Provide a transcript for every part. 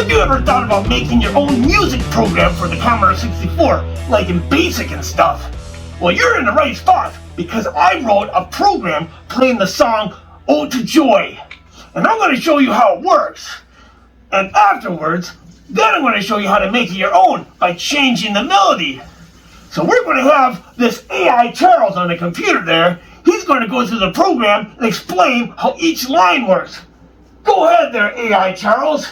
Have you ever thought about making your own music program for the Commodore 64, like in BASIC and stuff? Well, you're in the right spot, because I wrote a program playing the song Ode to Joy. And I'm going to show you how it works. And afterwards, then I'm going to show you how to make it your own by changing the melody. So we're going to have this AI Charles on the computer there. He's going to go through the program and explain how each line works. Go ahead there, AI Charles.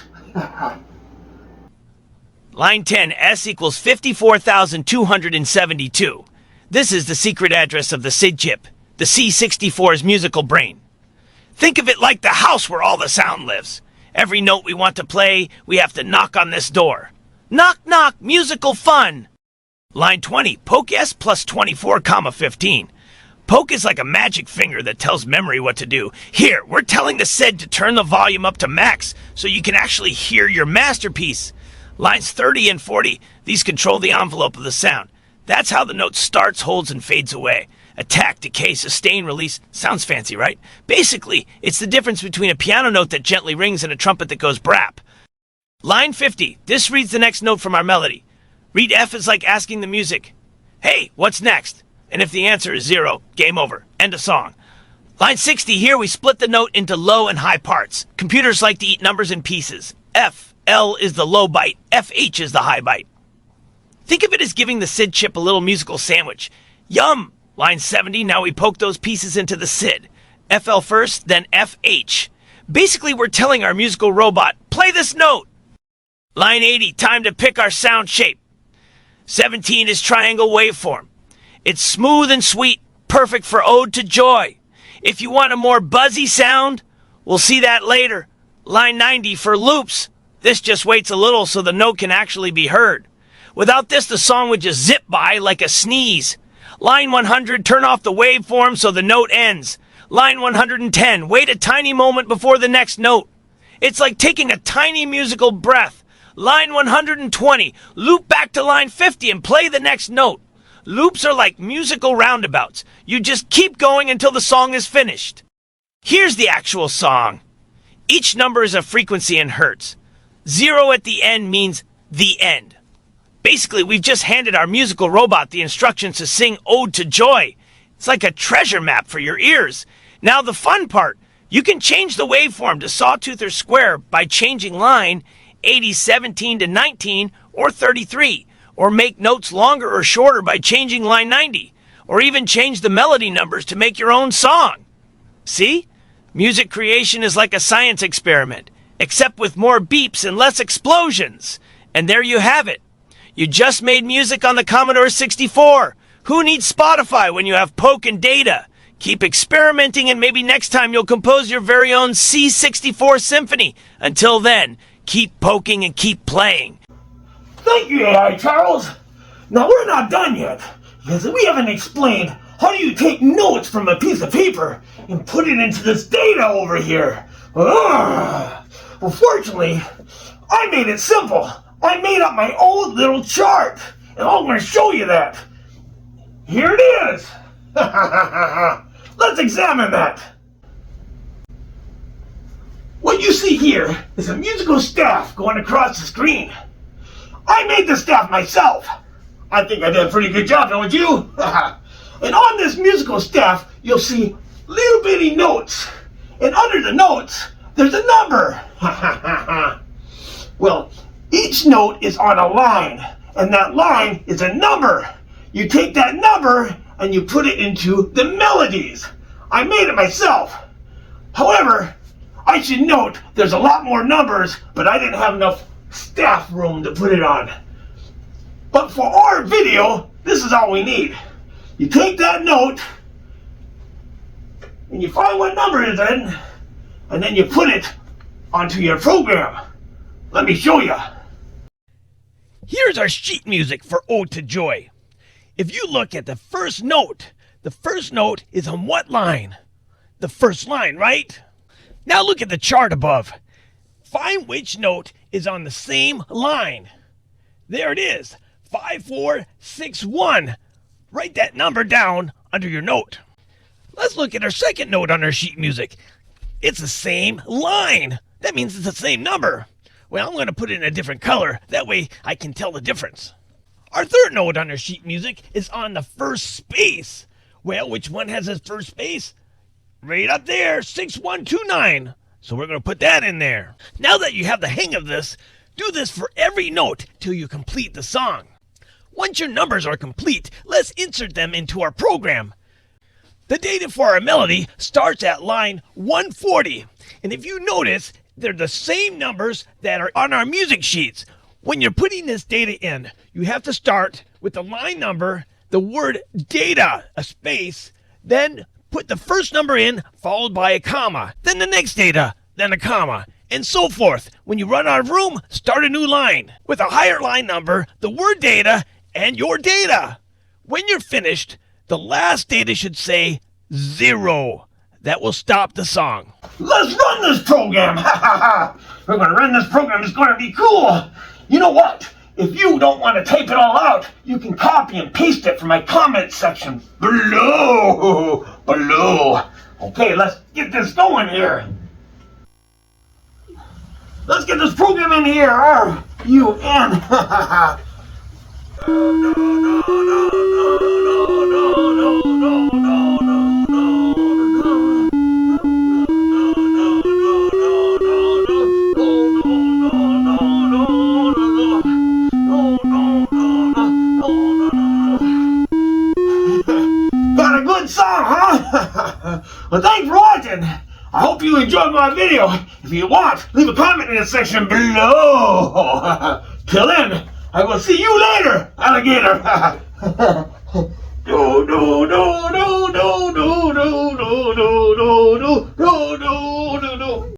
Line 10, S equals 54,272. This is the secret address of the SID chip, the C64's musical brain. Think of it like the house where all the sound lives. Every note we want to play, we have to knock on this door. Knock, knock, musical fun. Line 20, poke S plus 24, 15. Poke is like a magic finger that tells memory what to do. Here, we're telling the SID to turn the volume up to max so you can actually hear your masterpiece. Lines 30 and 40, these control the envelope of the sound. That's how the note starts, holds, and fades away. Attack, decay, sustain, release. Sounds fancy, right? Basically, it's the difference between a piano note that gently rings and a trumpet that goes brap. Line 50, this reads the next note from our melody. Read F is like asking the music, hey, what's next? And if the answer is 0, game over. End of song. Line 60, here we split the note into low and high parts. Computers like to eat numbers in pieces. F, L is the low bite. FH is the high bite. Think of it as giving the SID chip a little musical sandwich. Yum! Line 70, now we poke those pieces into the SID. FL first, then FH. Basically, we're telling our musical robot, play this note. Line 80, time to pick our sound shape. 17 is triangle waveform. It's smooth and sweet, perfect for Ode to Joy. If you want a more buzzy sound, we'll see that later. Line 90 for loops. This just waits a little so the note can actually be heard. Without this, the song would just zip by like a sneeze. Line 100, turn off the waveform so the note ends. Line 110, wait a tiny moment before the next note. It's like taking a tiny musical breath. Line 120, loop back to line 50 and play the next note. Loops are like musical roundabouts. You just keep going until the song is finished. Here's the actual song. Each number is a frequency in hertz. 0 at the end means the end. Basically, we've just handed our musical robot the instructions to sing Ode to Joy. It's like a treasure map for your ears. Now the fun part, you can change the waveform to sawtooth or square by changing line 80, 17 to 19 or 33, or make notes longer or shorter by changing line 90, or even change the melody numbers to make your own song. See? Music creation is like a science experiment, except with more beeps and less explosions. And there you have it. You just made music on the Commodore 64. Who needs Spotify when you have Poke and Data? Keep experimenting and maybe next time you'll compose your very own C64 symphony. Until then, keep poking and keep playing. Thank you, AI Charles. Now we're not done yet, because we haven't explained how do you take notes from a piece of paper and put it into this data over here. Well, fortunately, I made it simple. I made up my own little chart, and I'm going to show you that. Here it is. Let's examine that. What you see here is a musical staff going across the screen. I made the staff myself. I think I did a pretty good job, don't you? And on this musical staff, you'll see little bitty notes. And under the notes, there's a number. Well, each note is on a line, and that line is a number. You take that number and you put it into the melodies. I made it myself. However, I should note there's a lot more numbers, but I didn't have enough staff room to put it on. But for our video, this is all we need. You take that note, and you find what number it is in, and then you put it onto your program. Let me show you. Here's our sheet music for Ode to Joy. If you look at the first note is on what line? The first line, right? Now look at the chart above. Find which note is on the same line. There it is, 5461. Write that number down under your note. Let's look at our second note on our sheet music. It's the same line. That means it's the same number. Well, I'm going to put it in a different color. That way I can tell the difference. Our third note on our sheet music is on the first space. Well, which one has its first space? Right up there, 6129. So we're going to put that in there. Now that you have the hang of this, do this for every note till you complete the song. Once your numbers are complete, let's insert them into our program. The data for our melody starts at line 140. And if you notice, they're the same numbers that are on our music sheets. When you're putting this data in, you have to start with the line number, the word data, a space, then put the first number in, followed by a comma, then the next data, then a comma, and so forth. When you run out of room, start a new line with a higher line number, the word data, and your data. When you're finished, the last data should say 0. That will stop the song. Let's run this program! We're going to run this program. It's going to be cool. You know what? If you don't want to type it all out, you can copy and paste it from my comment section below. Okay, let's get this going here. Let's get this program in here. R-U-N. Got a good song, huh? Well, thanks for watching. I hope you enjoyed my video. If you want, leave a comment in the section below. Till then, I will see you later, alligator. Do do do do do do do do do do do do do do.